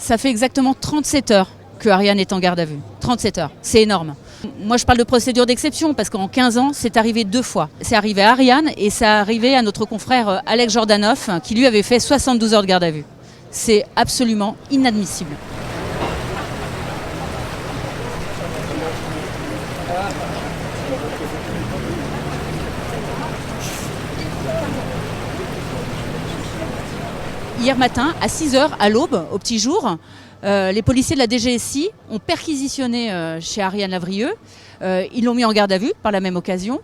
Ça fait exactement 37 heures que Ariane est en garde à vue. 37 heures, c'est énorme. Moi, je parle de procédure d'exception parce qu'en 15 ans, c'est arrivé 2 fois. C'est arrivé à Ariane et c'est arrivé à notre confrère Alex Jordanov qui lui avait fait 72 heures de garde à vue. C'est absolument inadmissible. Hier matin, à 6h, à l'aube, au petit jour, les policiers de la DGSI ont perquisitionné chez Ariane Lavrieux. Ils l'ont mis en garde à vue par la même occasion.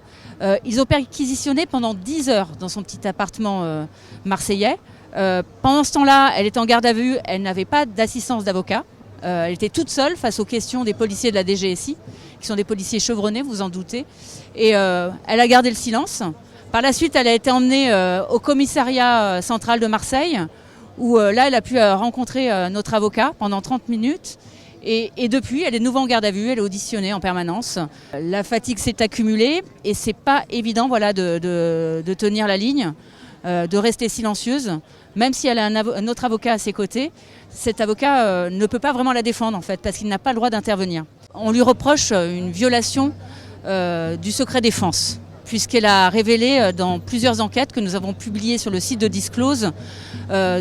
Ils ont perquisitionné pendant 10 heures dans son petit appartement marseillais. Pendant ce temps-là, elle était en garde à vue, elle n'avait pas d'assistance d'avocat. Elle était toute seule face aux questions des policiers de la DGSI, qui sont des policiers chevronnés, vous en doutez. Et elle a gardé le silence. Par la suite, elle a été emmenée au commissariat central de Marseille, où là, elle a pu rencontrer notre avocat pendant 30 minutes. Et depuis, elle est de nouveau en garde à vue, elle est auditionnée en permanence. La fatigue s'est accumulée et c'est pas évident de tenir la ligne, de rester silencieuse. Même si elle a un autre avocat à ses côtés, cet avocat ne peut pas vraiment la défendre en fait, parce qu'il n'a pas le droit d'intervenir. On lui reproche une violation du secret défense, puisqu'elle a révélé dans plusieurs enquêtes que nous avons publiées sur le site de Disclose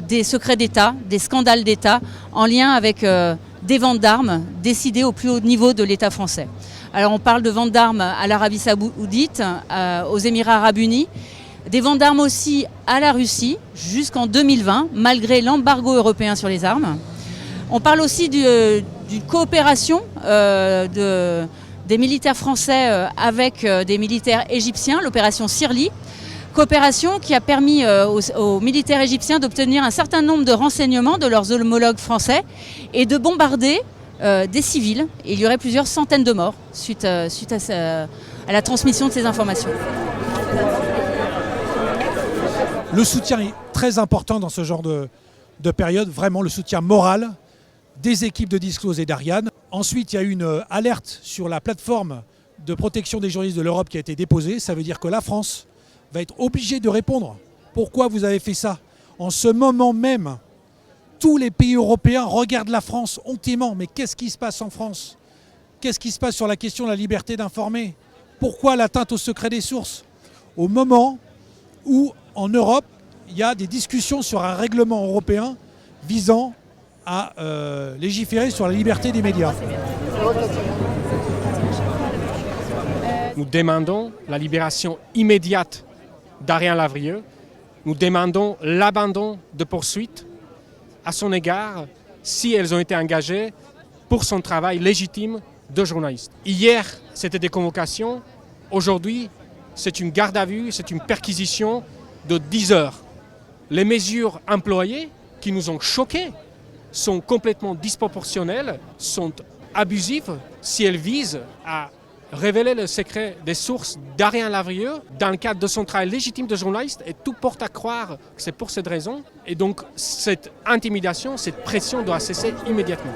des secrets d'État, des scandales d'État en lien avec des ventes d'armes décidées au plus haut niveau de l'État français. Alors on parle de ventes d'armes à l'Arabie Saoudite, aux Émirats Arabes Unis, des ventes d'armes aussi à la Russie jusqu'en 2020, malgré l'embargo européen sur les armes. On parle aussi d'une coopération des militaires français avec des militaires égyptiens, l'opération Sirli. Coopération qui a permis aux militaires égyptiens d'obtenir un certain nombre de renseignements de leurs homologues français et de bombarder des civils. Et il y aurait plusieurs centaines de morts suite à la transmission de ces informations. Le soutien est très important dans ce genre de période, vraiment le soutien moral des équipes de Disclose et d'Ariane. Ensuite, il y a eu une alerte sur la plateforme de protection des journalistes de l'Europe qui a été déposée. Ça veut dire que la France va être obligée de répondre. Pourquoi vous avez fait ça? En ce moment même, tous les pays européens regardent la France hontément. Mais qu'est-ce qui se passe en France? Qu'est-ce qui se passe sur la question de la liberté d'informer? Pourquoi l'atteinte au secret des sources? Au moment où, en Europe, il y a des discussions sur un règlement européen visant à légiférer sur la liberté des médias. Nous demandons la libération immédiate d'Ariane Lavrieux. Nous demandons l'abandon de poursuites à son égard si elles ont été engagées pour son travail légitime de journaliste. Hier, c'était des convocations. Aujourd'hui, c'est une garde à vue, c'est une perquisition de 10 heures. Les mesures employées qui nous ont choqués sont complètement disproportionnelles, sont abusives si elles visent à révéler le secret des sources d'Ariane Lavrieux dans le cadre de son travail légitime de journaliste, et tout porte à croire que c'est pour cette raison. Et donc cette intimidation, cette pression doit cesser immédiatement.